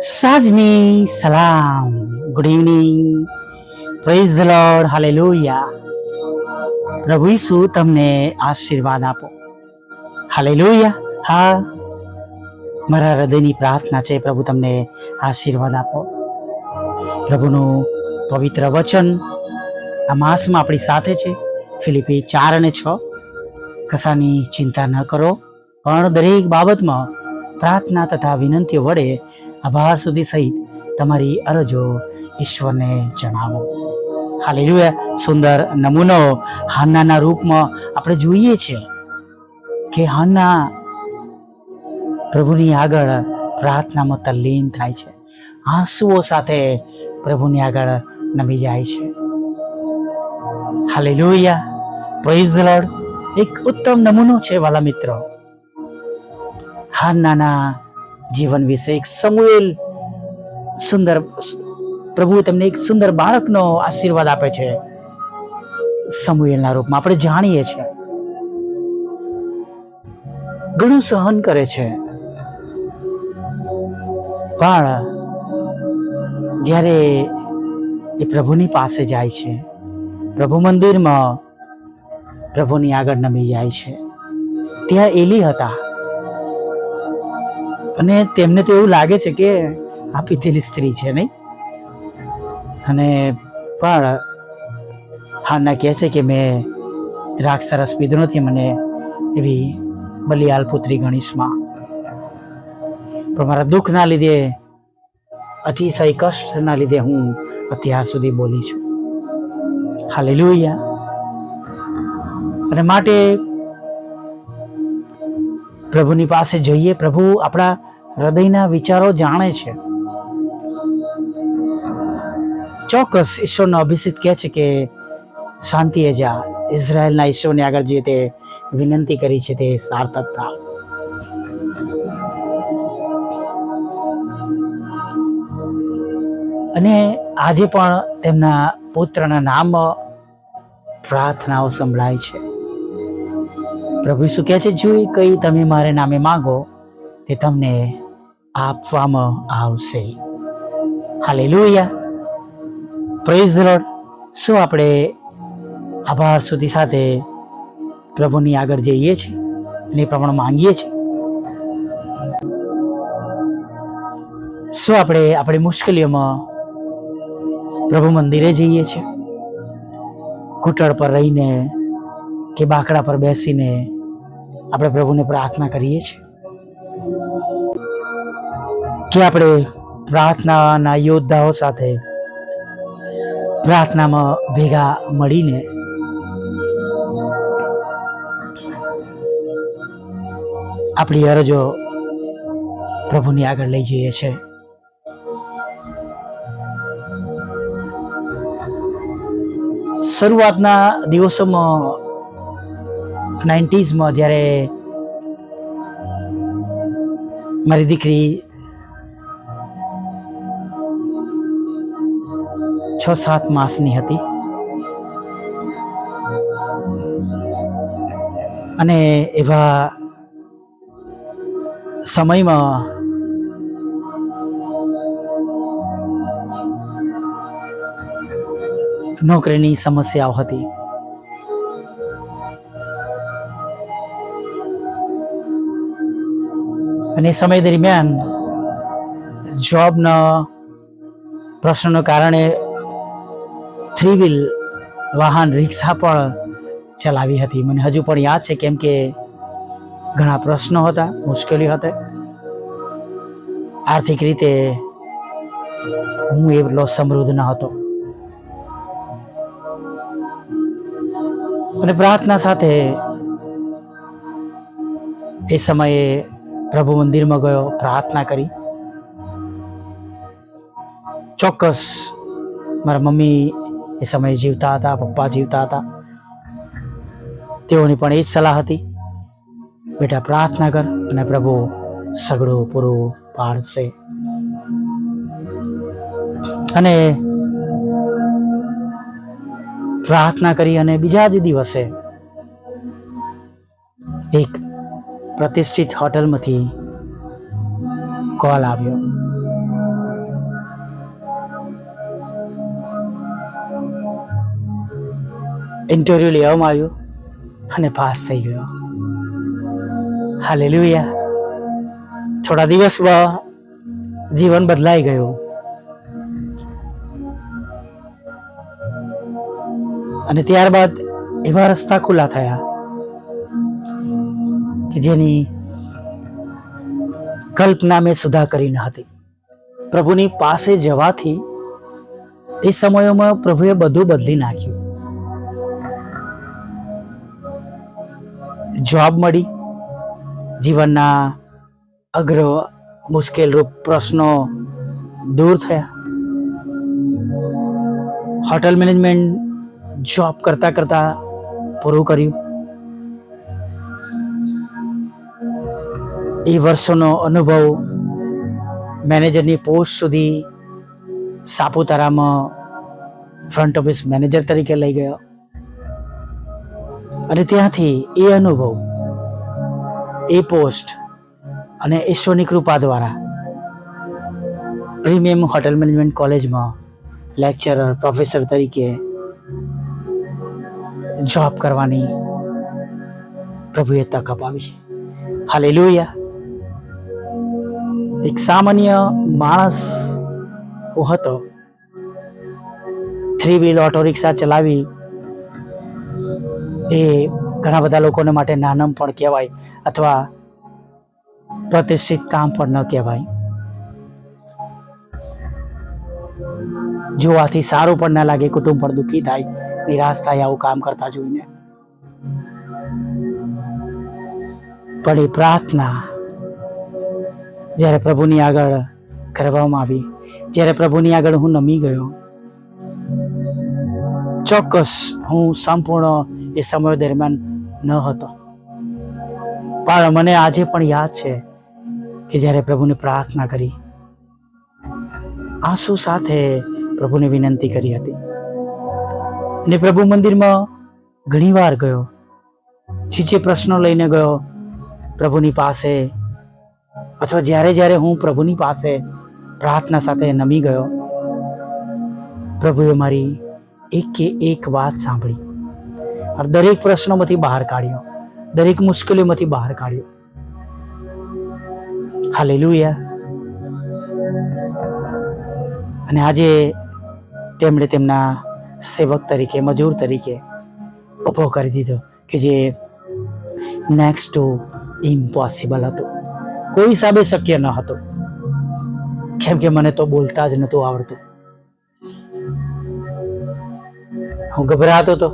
Sajni salam. Good evening. Praise the Lord. Hallelujah. પ્રભુ ઈસુ તમને આશીર્વાદ આપો. હાલેલુયા. હા, મારા હૃદયની પ્રાર્થના છે, પ્રભુ તમને આશીર્વાદ આપો. પ્રભુનું પવિત્ર વચન આ માસમાં આપણી સાથે છે. ફિલિપી 4:6. કશાની ચિંતા ન કરો, પણ દરેક બાબતમાં પ્રાર્થના તથા વિનંતીઓ વડે આભાર સુધી સહિત તમારી અરજો ઈશ્વરને જણાવો. હાલેલુયા. સુંદર નમૂનો હાન્નાના રૂપમાં આપણે જોઈએ છીએ કે હાન્ના પ્રભુની આગળ પ્રાર્થનામાં તલ્લીન થાય છે, આંસુઓ સાથે પ્રભુની આગળ નમી જાય છે. હાલેલુયા. Praise the lord. એક ઉત્તમ નમૂનો છે વાલા મિત્રો હાન્નાના જીવન વિશે. એક સમુએલ સુંદર, પ્રભુ તમને એક સુંદર બાળકનો આશીર્વાદ આપે છે સમુએલના રૂપમાં. આપણે જાણીએ છીએ ઘણું સહન કરે છે, પણ જ્યારે એ પ્રભુની પાસે જાય છે, પ્રભુ મંદિરમાં પ્રભુની આગળ નમી જાય છે, ત્યાં એલી હતા અને તેમને તો એવું લાગે છે કે આ પીધેલી સ્ત્રી છે, નહીં? અને પણ હાન્ના કહે છે કે મેં દ્રાક્ષ રસ પીધો નથી, મને એવી બલિયાલ પુત્રી ગણીશમાં, પણ મારા દુઃખના લીધે, અતિશય કષ્ટના લીધે હું અત્યાર સુધી બોલી છું. હાલેલુયા. અને માટે પ્રભુની પાસે જઈએ. પ્રભુ આપણા હૃદયના વિચારો જાણે છે. ચોક્કસ ઈશ્વરનો અભિષેક કહે છે કે શાંતિએ જા. ઇઝરાયલના ઈશ્વરની આગળ જે તે વિનંતી કરી છે તે સાર્થક થાય. અને આજે પણ તેમના પુત્રના નામ પ્રાર્થનાઓ સંભળાય છે. પ્રભુ શું કહે છે, જો કંઈ તમે મારે નામે માંગો તે તમને આપવામાં આવશે. હાલેલુયા. Praise the lord. શું આપણે આભાર સુધી સાથે પ્રભુની આગળ જઈએ છીએ અને એ પ્રમાણે માંગીએ છીએ? શું આપણે આપણી મુશ્કેલીઓમાં પ્રભુ મંદિરે જઈએ છીએ, ઘૂંટણ પર રહીને કે બાકડા પર બેસીને આપણે પ્રભુને પ્રાર્થના કરીએ છીએ? કે આપણે પ્રાર્થનાના યોદ્ધાઓ સાથે પ્રાર્થનામાં ભેગા મળીને આપણી અરજો પ્રભુની આગળ લઈ જઈએ છીએ? શરૂઆતના દિવસોમાં 90s જ્યારે મારી દીકરી 6-7 માસની હતી અને એવા સમયમાં નોકરીની સમસ્યાઓ હતી. અને સમય દરમિયાન જોબના પ્રશ્નોના કારણે 3-વ્હીલ વાહન રિક્ષા પણ ચલાવી હતી. મને હજુ પણ યાદ છે, કેમ કે ઘણા પ્રશ્નો હતા, મુશ્કેલીઓ હતી. આર્થિક રીતે હું એટલો સમૃદ્ધ ન હતો. અને પ્રાર્થના સાથે એ સમયે પ્રભુ મંદિરમાં ગયો, પ્રાર્થના કરી. ચોક્કસ મારા મમ્મી એ સમયે જીવતા હતા, પપ્પા જીવતા હતા. તેઓની પણ એ જ સલાહ હતી, બેટા પ્રાર્થના કર અને પ્રભુ સગડું પૂરું પાડશે. અને પ્રાર્થના કરી અને બીજા જ દિવસે એક પ્રતિષ્ઠિત હોટલમાંથી કોલ આવ્યો ઇન્ટરવ્યુ લેવામાં આવ્યું અને પાસ થઈ ગયો. હાલેલુયા. થોડા દિવસમાં જીવન બદલાઈ ગયું અને ત્યારબાદ એવા રસ્તા ખુલ્લા થયા કે જેની કલ્પના મેં સુધા કરી ન હતી. પ્રભુની પાસે જવાથી એ સમયોમાં પ્રભુએ બધું બદલી નાખ્યું. જોબ મળી, જીવનના અગ્ર મુશ્કેલ રૂપ પ્રશ્નો દૂર થયા. હોટેલ મેનેજમેન્ટ જોબ કરતા કરતા પૂરું કર્યું. એ વર્ષોનો અનુભવ મેનેજરની પોસ્ટ સુધી સાપુતારામાં ફ્રન્ટ ઓફિસ મેનેજર તરીકે લઈ ગયો અને ત્યાંથી એ અનુભવ, એ પોસ્ટ અને ઈશ્વરની કૃપા દ્વારા પ્રીમિયમ હોટેલ મેનેજમેન્ટ કોલેજમાં લેક્ચરર, પ્રોફેસર તરીકે જોબ કરવાની પ્રભુએ તક અપાવી. હાલેલુયા. એક સામાન્ય માણસ હું હતો. 3 વ્હીલ ઓટો રિક્ષા ચલાવી એ ઘણા બધા લોકોને માટે નાનમ પણ કહેવાય અથવા પ્રતિષ્ઠિત કામ પણ ન કહેવાય. જોવાથી સારું પણ ના લાગે, કુટુંબ પણ દુઃખી થાય, નિરાશ થાય આવું કામ કરતા જોઈને. પણ એ પ્રાર્થના જ્યારે પ્રભુની આગળ કરવામાં આવી, જ્યારે પ્રભુની આગળ હું નમી ગયો, ચોક્કસ હું સંપૂર્ણ એ સમય દરમિયાન ન હતો, પણ મને આજે પણ યાદ છે કે જ્યારે પ્રભુને પ્રાર્થના કરી, આંસુ સાથે પ્રભુને વિનંતી કરી હતી અને પ્રભુ મંદિરમાં ઘણી વાર ગયો, જે પ્રશ્નો લઈને ગયો પ્રભુની પાસે, અથવા જ્યારે જ્યારે હું પ્રભુની પાસે પ્રાર્થના સાથે નમી ગયો, પ્રભુએ મારી એક વાત સાંભળી, દરેક પ્રશ્નોમાંથી બહાર કાઢ્યો, દરેક મુશ્કેલીઓમાંથી બહાર કાઢ્યો. હાલેલુયા. અને આજે તેમણે તેમના સેવક તરીકે, મજૂર તરીકે ઉભો કરી દીધો કે જે નેક્સ્ટ ટુ ઇમ્પોસિબલ હતું. કોઈ હિસાબે શક્ય ન હતું, કેમ કે મને તો બોલતા જ નહોતું આવડતું. હું ગભરાતો હતો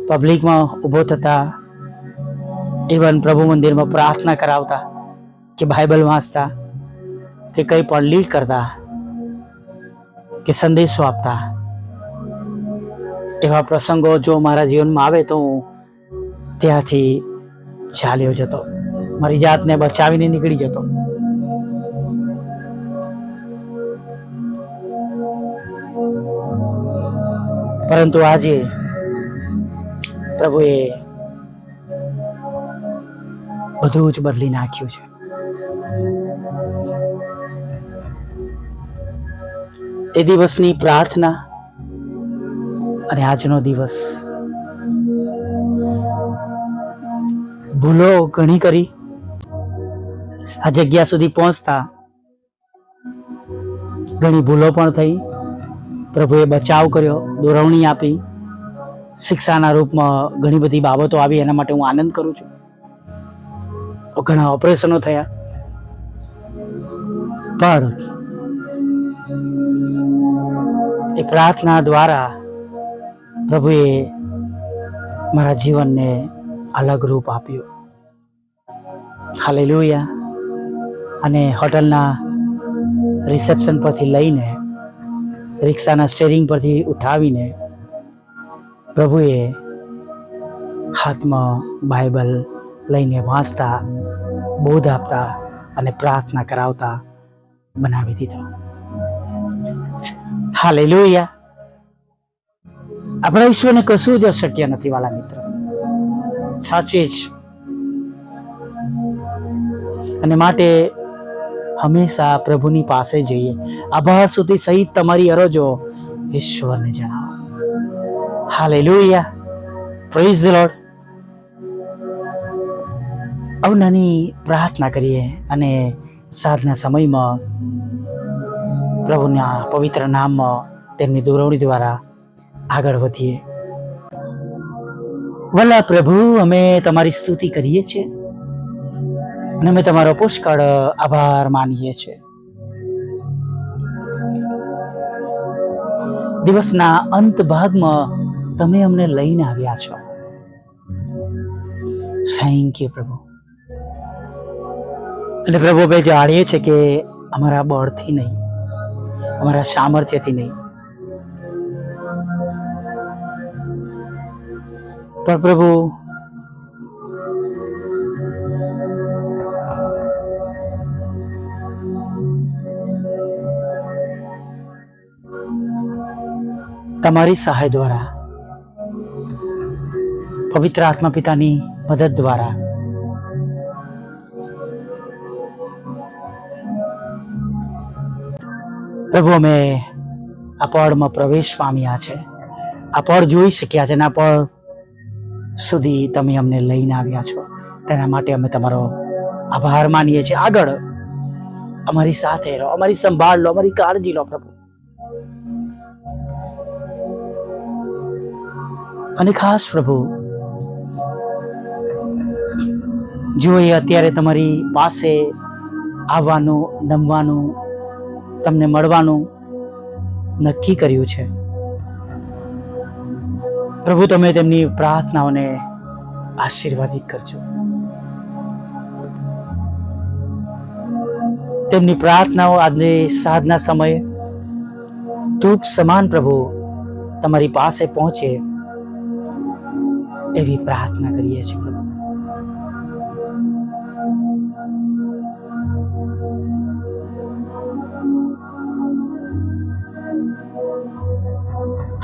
પબ્લિકમાં ઊભો થતા, ઇવન પ્રભુ મંદિરમાં પ્રાર્થના કરાવતા કે બાઇબલ વાંચતા કે કંઈ પણ લીડ કરતા કે સંદેશો આપતા. એવા પ્રસંગો જો મારા જીવનમાં આવે તો હું ત્યાંથી ચાલ્યો જતો, મારી જાતને બચાવીને નીકળી જતો. પરંતુ આજે પ્રભુએ બધું જ બદલી નાખ્યું છે. એ દિવસની પ્રાર્થના અને આજનો દિવસ, ભૂલો ઘણી કરી, આ જગ્યા સુધી પહોંચતા ઘણી ભૂલો પણ થઈ. પ્રભુએ બચાવ કર્યો, દોરવણી આપી, શિક્ષાના રૂપમાં ઘણી બધી બાબતો આવી, એના માટે હું આનંદ કરું છું. ઘણા ઓપરેશનો થયા, પણ એ પ્રાર્થના દ્વારા પ્રભુએ મારા જીવનને અલગ રૂપ આપ્યું. હાલેલુયા. અને હોટલના રિસેપ્શન પરથી લઈને, રિક્ષાના સ્ટેરિંગ પરથી ઉઠાવીને પ્રભુએ હાથમાં બાઇબલ લઈને વાંચતા, બોધ આપતા અને પ્રાર્થના કરાવતા બનાવી દીધો. હાલેલુયા. આપણા ઈશ્વરને કશું જ અશક્ય નથી વાલા મિત્ર, સાચે જ. અને માટે હંમેશા પ્રભુની પાસે જઈએ, આભાર સુધી સહિત તમારી અરજો ઈશ્વરને જણાવો. હાલેલુયા. Praise the lord. આવું નાની પ્રાર્થના કરીએ અને સાંજના સમયમાં પ્રભુના પવિત્ર નામમાં તેમની દોરવણી દ્વારા આગળ વધીએ. વલ્લા પ્રભુ, અમે તમારી સ્તુતિ કરીએ છીએ અને અમે તમારો પુષ્કળ આભાર માનીએ છીએ. દિવસના અંત ભાગમાં તમે અમને લઈને આવ્યા છો. થેન્ક યુ પ્રભુ. એટલે પ્રભુ, અમે જાણીએ છીએ કે અમારા બળથી નહીં, અમારા સામર્થ્યથી નહીં, પણ પ્રભુ તમારી સહાય દ્વારા, પવિત્ર આત્મા પિતાની મદદ દ્વારા પ્રભુ અમે આ પળમાં પ્રવેશ પામ્યા છે, આ પળ જોઈ શક્યા છે અને આ પળ સુધી તમે અમને લઈને આવ્યા છો. તેના માટે અમે તમારો આભાર માનીએ છીએ. આગળ અમારી સાથે રહો, અમારી સંભાળ લો, અમારી કાળજી લો પ્રભુ. અને ખાસ પ્રભુ, જો એ અત્યારે તમારી પાસે આવવાનું, નમવાનું, તમને મળવાનું નક્કી કર્યું છે, પ્રભુ તમે તેમની પ્રાર્થનાઓને આશીર્વાદિત કરજો. તેમની પ્રાર્થનાઓ આજે સાંજના સમયે ધૂપ સમાન પ્રભુ તમારી પાસે પહોંચે એવી પ્રાર્થના કરીએ છીએ પ્રભુ.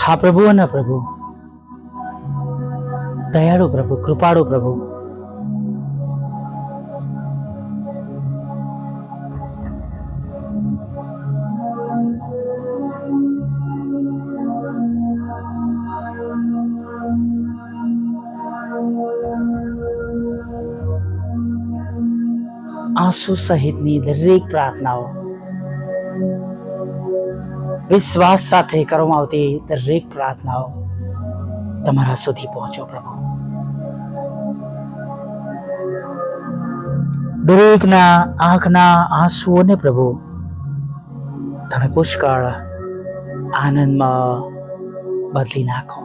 હા પ્રભુ, અને પ્રભુ દયાળુ પ્રભુ, કૃપાળુ પ્રભુ, આંસુ સહિતની દરેક પ્રાર્થનાઓ, વિશ્વાસ સાથે કરવામાં આવતી દરેક પ્રાર્થનાઓ તમારા સુધી પહોંચો પ્રભુ. દરેકના આંખના આંસુઓને પ્રભુ તમે પુષ્કળ આનંદમાં બદલી નાખો.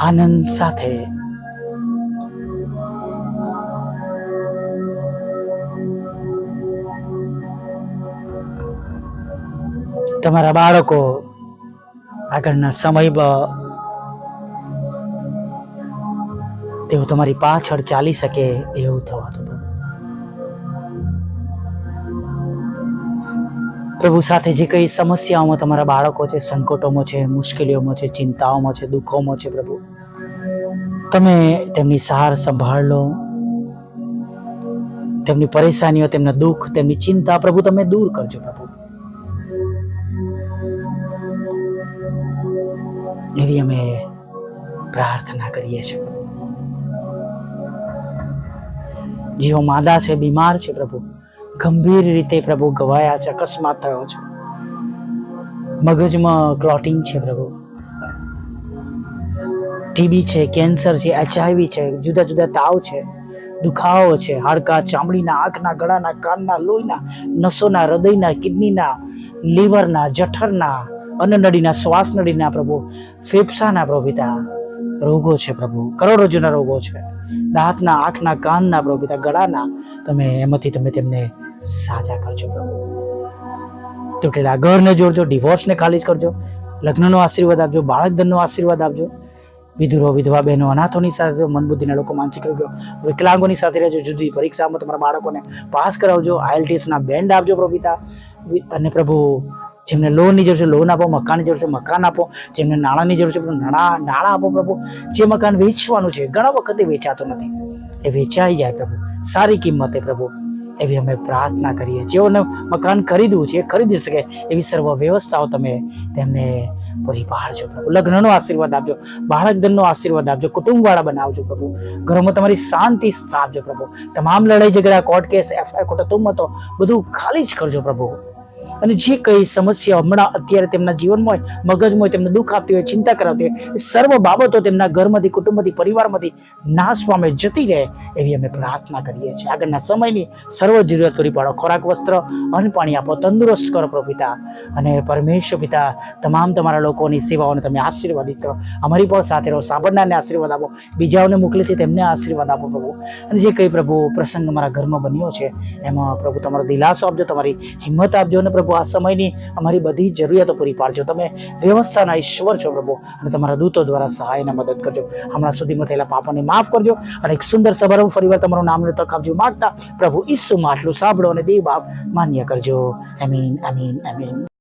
આનંદ સાથે તમારા બાળકો આગળના સમયમાં તેઓ તમારી પાછળ ચાલી શકે એવું થવા દો પ્રભુ. સાથે જે કઈ સમસ્યાઓમાં તમારા બાળકો છે, સંકટોમાં છે, મુશ્કેલીઓમાં છે, ચિંતાઓમાં છે, દુઃખોમાં છે પ્રભુ, તમે તેમની સાર સંભાળ લો. તેમની પરેશાનીઓ, તેમના દુઃખ, તેમની ચિંતા પ્રભુ તમે દૂર કરજો પ્રભુ. એવી અમે પ્રાર્થના કરીએ છીએ. જેઓ માદા છે, બીમાર છે પ્રભુ, ગંભીર રીતે પ્રભુ ગવાયા છે, અકસ્માત થયો છે, મગજમાં ક્લોટિંગ છે પ્રભુ, ટીબી છે, કેન્સર છે, HIV છે, જુદા જુદા તાવ છે, દુખાવો છે, હાડકા, ચામડીના, આંખના, ગળાના, કાનના, લોહીના, નસોના, હૃદયના, કિડનીના, લીવરના, જઠરના, અન્નનળીના, શ્વાસનળીના પ્રભુ, ફેફસાના પ્રભુ પિતા રોગો છે પ્રભુ, કરોડરજ્જુના રોગો છે, દાંતના, આંખના, કાનના પ્રભુ પિતા, ગળાના, તમે એમાંથી તમે તેમને સાજા કરજો પ્રભુ. તૂટેલા ઘરને જોડજો, ડિવોર્સને ખાલી કરજો, લગ્નનો આશીર્વાદ આપજો, બાળકધનનો આશીર્વાદ આપજો. વિધુરો, વિધવા બહેનો, અનાથોની સાથે, મન બુદ્ધિના લોકો, માનસિક રોગો, વિકલાંગોની સાથે રહેજો. જુદી પરીક્ષામાં તમારા બાળકોને પાસ કરાવજો. IELTSના બેન્ડ આપજો પ્રભુ પિતા. અને પ્રભુ જેમને લોનની જરૂર છે લોન આપો, મકાનની જરૂર છે મકાન આપો, જેમને નાણાંની જરૂર છે નાણાં આપો પ્રભુ. જે મકાન વેચવાનું છે, ઘણા વખતે વેચાતો નથી, એ વેચાઈ જાય પ્રભુ સારી કિંમતે પ્રભુ. એવી અમે પ્રાર્થના કરીએ. જેઓને મકાન ખરીદવું છે એ ખરીદી શકે એવી સર્વ વ્યવસ્થાઓ તમે તેમને પૂરી પાડજો પ્રભુ. લગ્નનો આશીર્વાદ આપજો, બાળક ધનનો આશીર્વાદ આપજો, કુટુંબવાળા બનાવજો પ્રભુ. ઘરોમાં તમારી શાંતિ સ્થાપજો પ્રભુ. તમામ લડાઈ ઝઘડા, કોર્ટ કેસ, એફઆઈઆર, ખોટા તુમ્મતો બધું ખાલી જ કરજો પ્રભુ. અને જે કઈ સમસ્યા હમણાં અત્યારે તેમના જીવનમાં હોય, મગજમાં હોય, તેમને દુઃખ આપતી હોય, ચિંતા કરાવતી હોય, એ સર્વ બાબતો તેમના ઘરમાંથી, કુટુંબમાંથી, પરિવારમાંથી નાશ પામે, જતી રહે એવી અમે પ્રાર્થના કરીએ છીએ. આગળના સમયની સર્વ જરૂરિયાત પૂરી પાડો. ખોરાક, વસ્ત્ર, અન્ન, પાણી આપો, તંદુરસ્ત કરો પ્રભુ પિતા. અને પરમેશ્વર પિતા, તમામ તમારા લોકોની સેવાઓને તમે આશીર્વાદિત કરો. અમારી પણ સાથે રહો, સાંભળનારને આશીર્વાદ આપો, બીજાઓને મોકલે છે તેમને આશીર્વાદ આપો પ્રભુ. અને જે કંઈ પ્રભુ પ્રસંગ અમારા ઘરમાં બન્યો છે એમાં પ્રભુ તમારો દિલાસો આપજો, તમારી હિંમત આપજો. અને પ્રભુ આ સમયની અમારી બધી જરૂરિયાતો પૂરી પાડજો. તમે વ્યવસ્થાના ઈશ્વર છો પ્રભુ, અને તમારા દૂતો દ્વારા સહાય અને મદદ કરજો. હમણાં સુધીમાં થયેલા પાપોને માફ કરજો અને એક સુંદર સમારંભ ફરીવાર તમારું નામનું તક આપજો માગતા પ્રભુ ઈસુમાં આટલું સાંભળો અને દેવ બાપ માન્ય કરજો. આમીન, આમીન, આમીન.